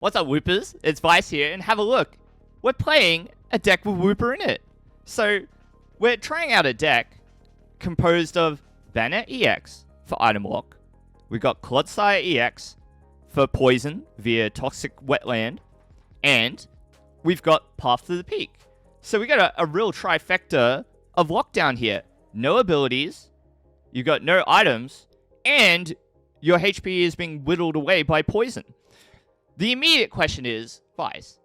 What's up, Woopers? It's Vice here, and have a look. We're playing a deck with Wooper in it. So, we're trying out a deck composed of Banette EX for item lock. We've got Clodsire EX for poison via Toxic Wetland. And we've got Path to the Peak. So we got a real trifecta of lockdown here. No abilities, you've got no items, and your HP is being whittled away by poison. The immediate question is, Vice,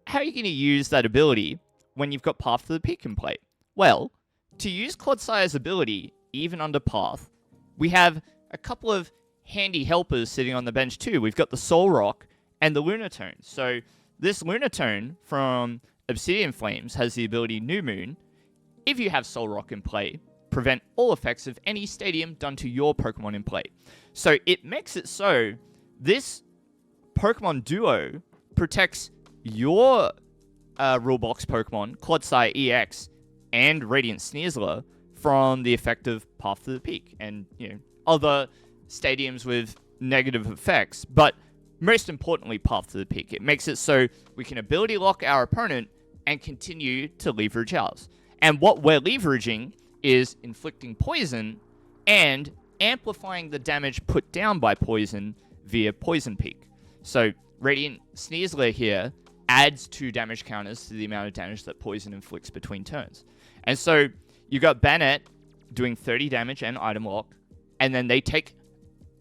how are you going to use that ability when you've got Path to the Peak in play? Well, to use Clodsire's ability, even under Path, we have a couple of handy helpers sitting on the bench too. We've got the Solrock and the Lunatone. So this Lunatone from Obsidian Flames has the ability New Moon. If you have Solrock in play, prevent all effects of any stadium done to your Pokemon in play. So it makes it so this Pokemon duo protects your rule box Pokemon, Clodsire EX and Radiant Sneasler, from the effect of Path to the Peak and other stadiums with negative effects. But most importantly, Path to the Peak. It makes it so we can ability lock our opponent and continue to leverage ours. And what we're leveraging is inflicting poison and amplifying the damage put down by poison via Poison Peak. So Radiant Sneasler here adds 2 damage counters to the amount of damage that poison inflicts between turns. And so you got Banette doing 30 damage and item lock, and then they take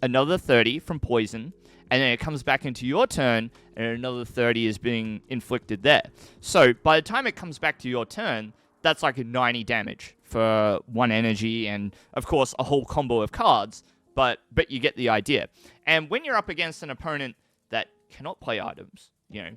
another 30 from poison, and then it comes back into your turn, and another 30 is being inflicted there. So by the time it comes back to your turn, that's like a 90 damage for 1 energy, and of course a whole combo of cards, but you get the idea. And when you're up against an opponent that cannot play items,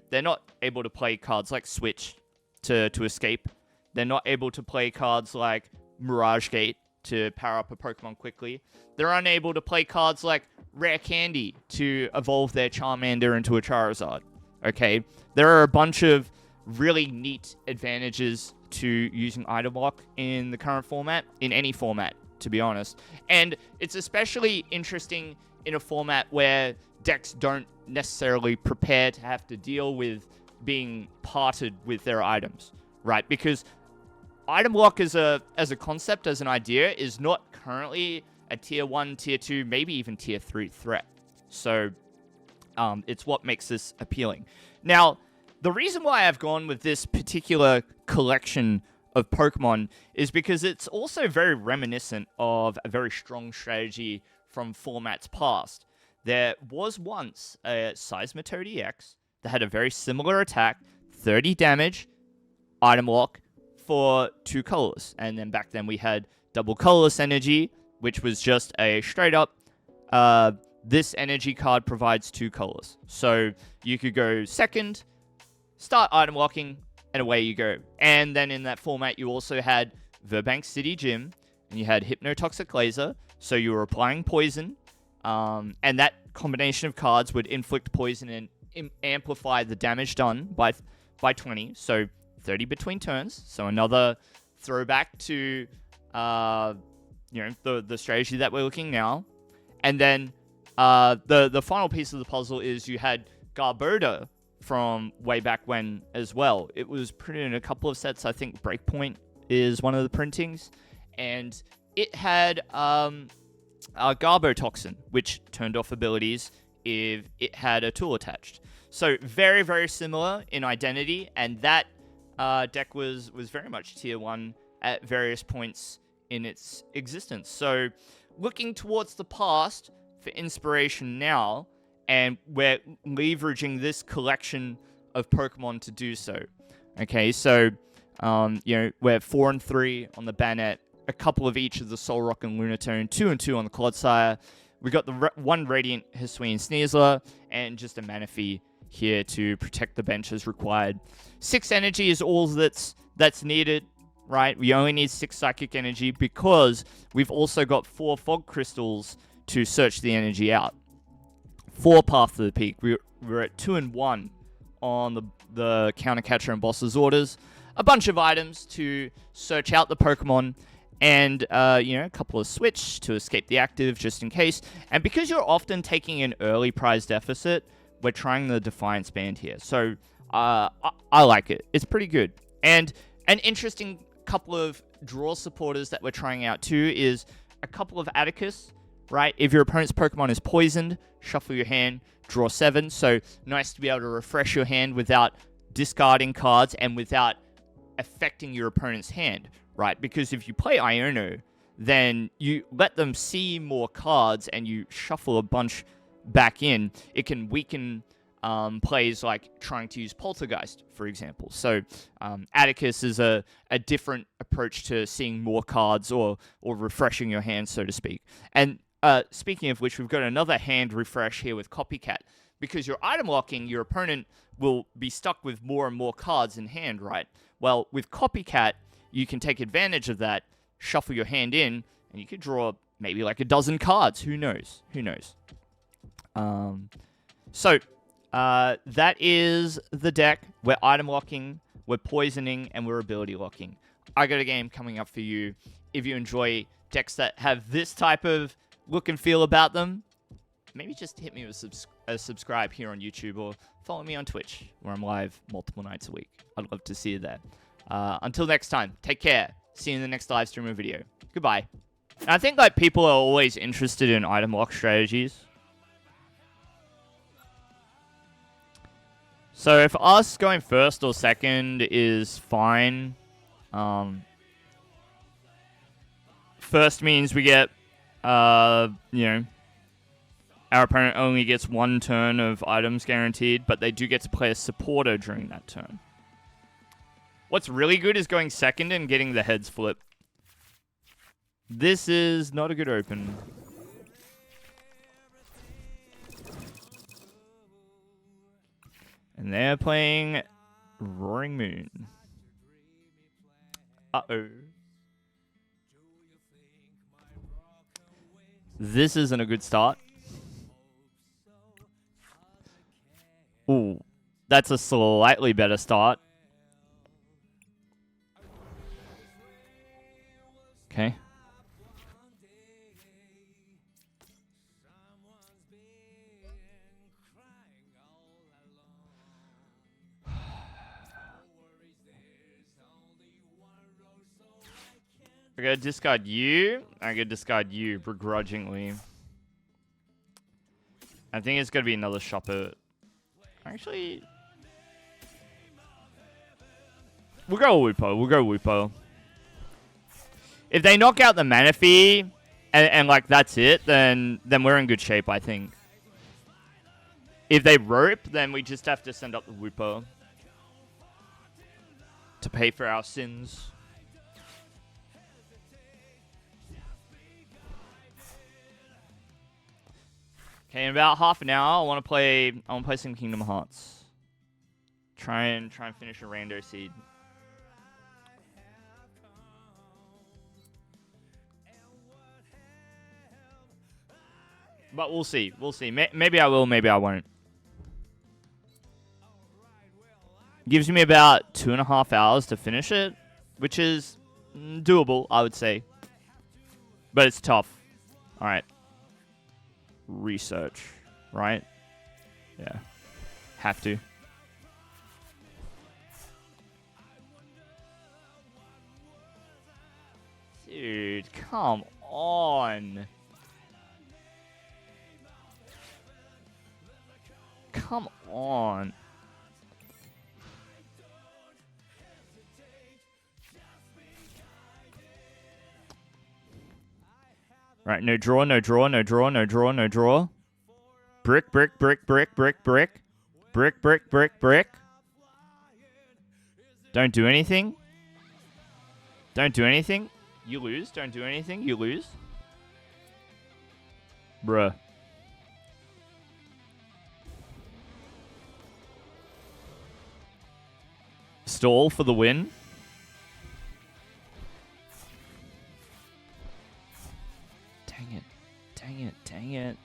they're not able to play cards like Switch to escape. They're not able to play cards like Mirage Gate to power up a Pokemon quickly. They're unable to play cards like Rare Candy to evolve their Charmander into a Charizard. Okay? There are a bunch of really neat advantages to using item lock in the current format, in any format, to be honest. And it's especially interesting in a format where decks don't necessarily prepare to have to deal with being parted with their items, right? Because item lock as a concept, as an idea, is not currently a tier 1, tier 2, maybe even tier 3 threat. So it's what makes this appealing. Now, the reason why I've gone with this particular collection of Pokemon is because it's also very reminiscent of a very strong strategy from formats past. There was once a Seismitoad EX that had a very similar attack, 30 damage, item lock, for 2 colorless. And then back then we had double colorless energy, which was just a straight up, this energy card provides 2 colorless. So you could go second, start item locking, and away you go. And then in that format, you also had Virbank City Gym, and you had Hypnotoxic Laser, so you were applying poison, and that combination of cards would inflict poison and amplify the damage done by 20, so 30 between turns. So another throwback to the strategy that we're looking now. And then the final piece of the puzzle is you had Garbodor from way back when as well. It was printed in a couple of sets. I think Breakpoint is one of the printings, and it had Garbotoxin, which turned off abilities if it had a tool attached. So very, very similar in identity, and that deck was very much tier 1 at various points in its existence. So looking towards the past for inspiration now, and we're leveraging this collection of Pokemon to do so. Okay, so we're 4 and 3 on the Banette, a couple of each of the Solrock and Lunatone, 2 and 2 on the Clodsire. We got the 1 Radiant Hisuian Sneasler, and just a Manaphy here to protect the bench as required. 6 energy is all that's needed, right? We only need 6 psychic energy because we've also got 4 fog crystals to search the energy out. 4 Path to the Peak. We're at 2 and 1 on the counter catcher and boss's orders. A bunch of items to search out the Pokemon, and a couple of switch to escape the active just in case. And because you're often taking an early prize deficit, we're trying the Defiance Band here. So I like it. It's pretty good. And an interesting couple of draw supporters that we're trying out too is a couple of Atticus, right? If your opponent's Pokemon is poisoned, shuffle your hand, draw 7. So nice to be able to refresh your hand without discarding cards and without affecting your opponent's hand, right? Because if you play Iono, then you let them see more cards and you shuffle a bunch back in. It can weaken plays like trying to use Poltergeist, for example. So Atticus is a different approach to seeing more cards or refreshing your hand, so to speak. And speaking of which, we've got another hand refresh here with Copycat. Because you're item locking, your opponent will be stuck with more and more cards in hand, right? Well, with Copycat, you can take advantage of that, shuffle your hand in, and you could draw maybe like a dozen cards. Who knows? Who knows? So that is the deck. We're item locking, we're poisoning, and we're ability locking. I got a game coming up for you. If you enjoy decks that have this type of look and feel about them, maybe just hit me with a subscribe here on YouTube or follow me on Twitch, where I'm live multiple nights a week. I'd love to see you there. Until next time, take care. See you in the next live stream or video. Goodbye. And I think like people are always interested in item lock strategies. So if us going first or second is fine, first means we get, our opponent only gets 1 turn of items guaranteed, but they do get to play a supporter during that turn. What's really good is going second and getting the heads flip. This is not a good open. And they're playing Roaring Moon. Uh-oh. This isn't a good start. Ooh, that's a slightly better start. Okay. I'm gonna discard you. I'm gonna discard you begrudgingly. I think it's gonna be another Shuppet. Actually, we'll go Wooper. We'll go Wooper. If they knock out the Manaphy and like that's it, then we're in good shape, I think. If they rope, then we just have to send up the Wooper to pay for our sins. Okay, in about half an hour, I want to play some Kingdom Hearts. Try and finish a Rando Seed. But we'll see. We'll see. Maybe I will, maybe I won't. Gives me about 2.5 hours to finish it, which is doable, I would say. But it's tough. Alright. Research, right? Yeah. Have to. Dude, come on. Come on. Right, no draw, no draw, no draw, no draw, no draw. Brick, brick, brick, brick, brick, brick. Brick, brick, brick, brick. Don't do anything. Don't do anything. You lose. Don't do anything. You lose. Bruh. Stall for the win. Dang it. Dang it. Dang it.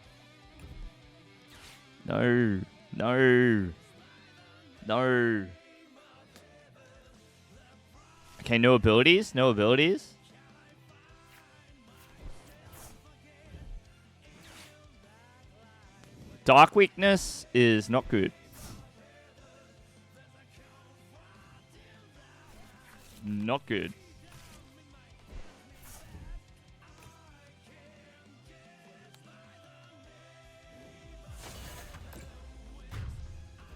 No. No. No. Okay, no abilities. No abilities. Dark Weakness is not good. Not good.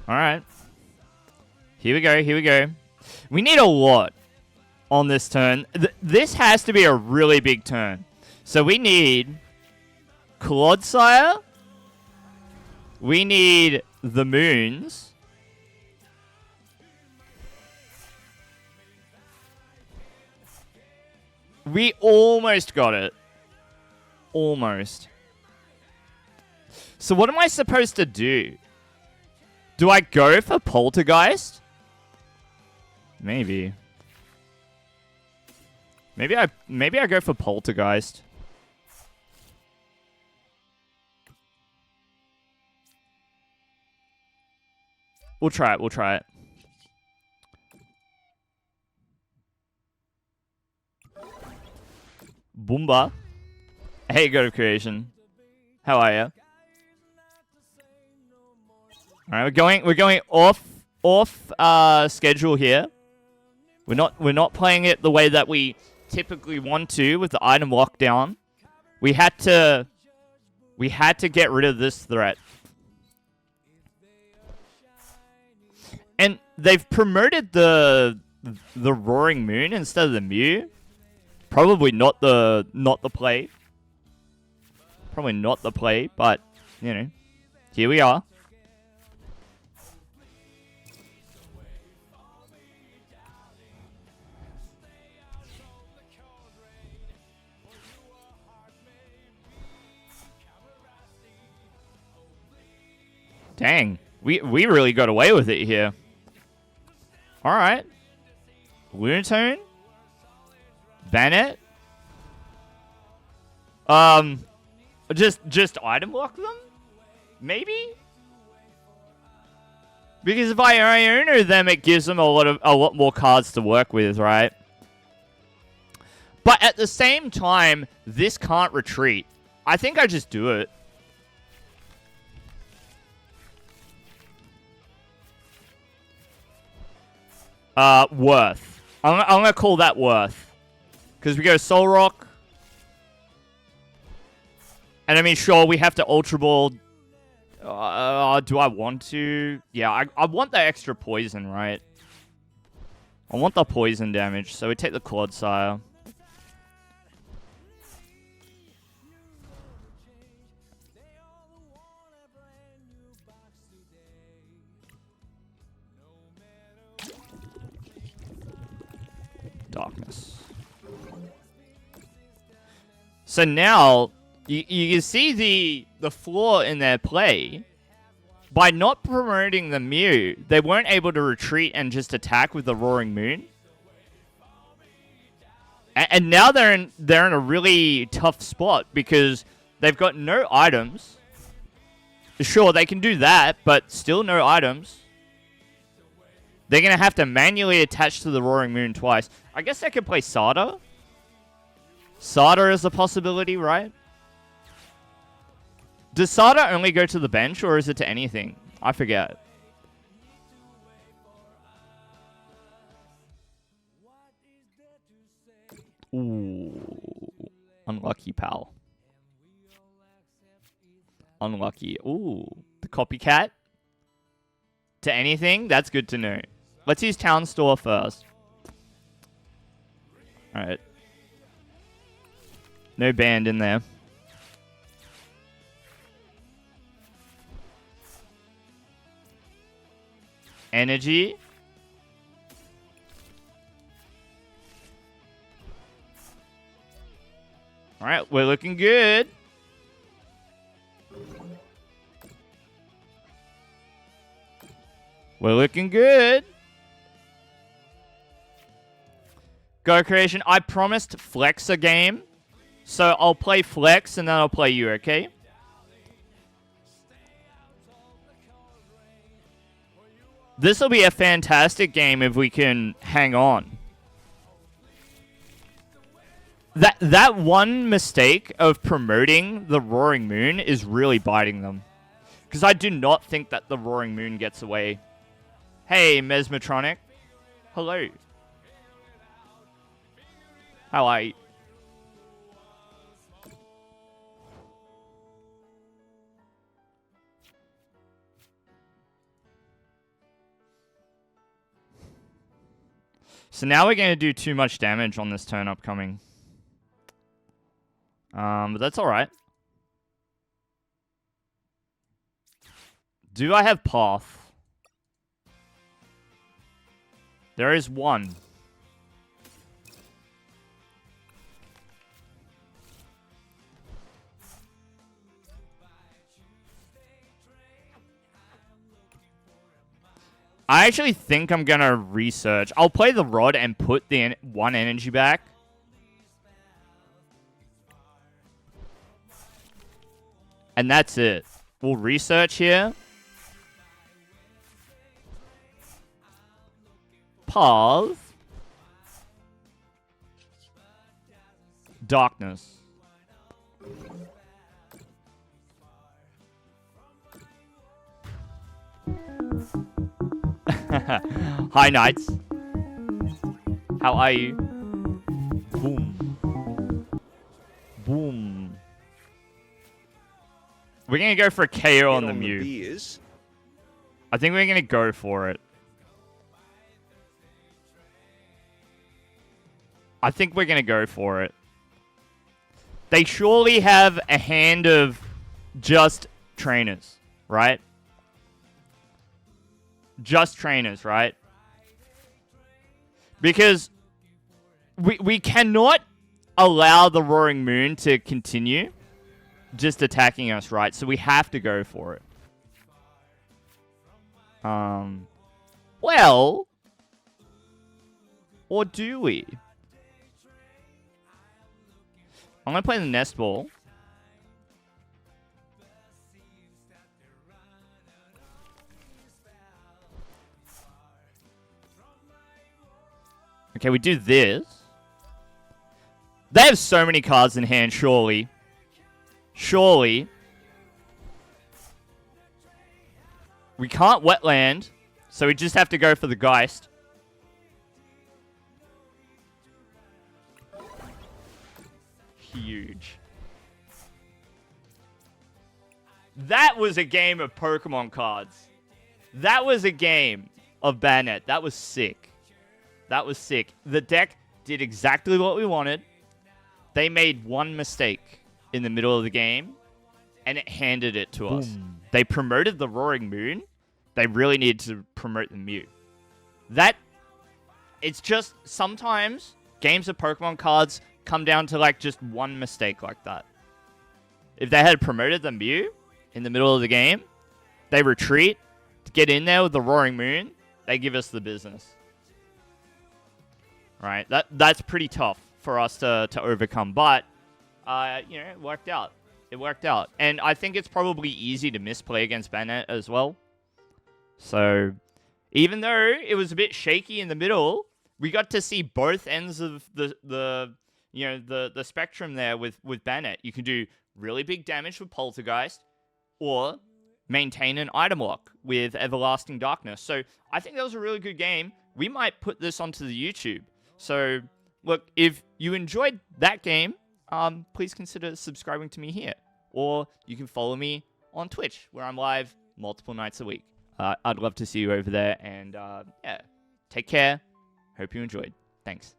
Alright. Here we go, here we go. We need a lot on this turn. This has to be a really big turn. So we need Clodsire. We need the Moons. We almost got it. Almost. So what am I supposed to do? Do I go for Poltergeist? Maybe. Maybe I go for Poltergeist. We'll try it, we'll try it. Boomba. Hey, God of Creation. How are you? Alright, we're going off schedule here. We're not playing it the way that we typically want to with the item lockdown. We had to get rid of this threat. And they've promoted the Roaring Moon instead of the Mew. Probably not the play. Probably not the play, but you know, here we are. Dang, we really got away with it here. All right, Lunatone, Banette. Just item lock them, maybe. Because if I own them, it gives them a lot more cards to work with, right? But at the same time, this can't retreat. I think I just do it. Worth. I'm gonna call that worth. Because we go Solrock. And I mean, sure, we have to Ultra Ball. Do I want to? Yeah, I want the extra poison, right? I want the poison damage, so we take the Clodsire. Darkness. So now you can see the flaw in their play. By not promoting the Mew, they weren't able to retreat and just attack with the Roaring Moon. And now they're in a really tough spot because they've got no items. Sure, they can do that, but still no items. They're going to have to manually attach to the Roaring Moon twice. I guess they could play Sada. Sada is a possibility, right? Does Sada only go to the bench, or is it to anything? I forget. Ooh. Unlucky, pal. Unlucky. Ooh. The Copycat. To anything? That's good to know. Let's use Town Store first. Alright. No band in there. Energy. Alright, we're looking good. We're looking good. Go Creation. I promised Flex a game. So I'll play Flex and then I'll play you, okay? This will be a fantastic game if we can hang on. That one mistake of promoting the Roaring Moon is really biting them. Because I do not think that the Roaring Moon gets away. Hey, Mesmetronic. Hello. How are you? So now we're going to do too much damage on this turn upcoming. But that's alright. Do I have Path? There is one. I actually think I'm gonna research. I'll play the Rod and put the one energy back. And that's it. We'll research here. Pause. Darkness. Hi, Knights. How are you? Boom. Boom. We're going to go for a KO on the Mew. I think we're going to go for it. I think we're going to go for it. They surely have a hand of just trainers, right? Just trainers, right? Because we cannot allow the Roaring Moon to continue just attacking us, right? So we have to go for it. Well, or do we? I'm going to play the Nest Ball. Okay, we do this. They have so many cards in hand, surely. Surely. We can't Wetland, so we just have to go for the Geist. Huge. That was a game of Pokemon cards. That was a game of Banette. That was sick. That was sick. The deck did exactly what we wanted. They made one mistake in the middle of the game, and it handed it to us. They promoted the Roaring Moon. They really needed to promote the Mew. It's just sometimes games of Pokemon cards come down to like just one mistake like that. If they had promoted the Mew in the middle of the game, they retreat to get in there with the Roaring Moon. They give us the business. Right? That's pretty tough for us to overcome. But, it worked out. It worked out. And I think it's probably easy to misplay against Banette as well. So, even though it was a bit shaky in the middle, we got to see both ends of the spectrum there with Banette. You can do really big damage with Poltergeist, or maintain an item lock with Everlasting Darkness. So, I think that was a really good game. We might put this onto the YouTube. So, look, if you enjoyed that game, please consider subscribing to me here. Or you can follow me on Twitch, where I'm live multiple nights a week. I'd love to see you over there. And, yeah, take care. Hope you enjoyed. Thanks.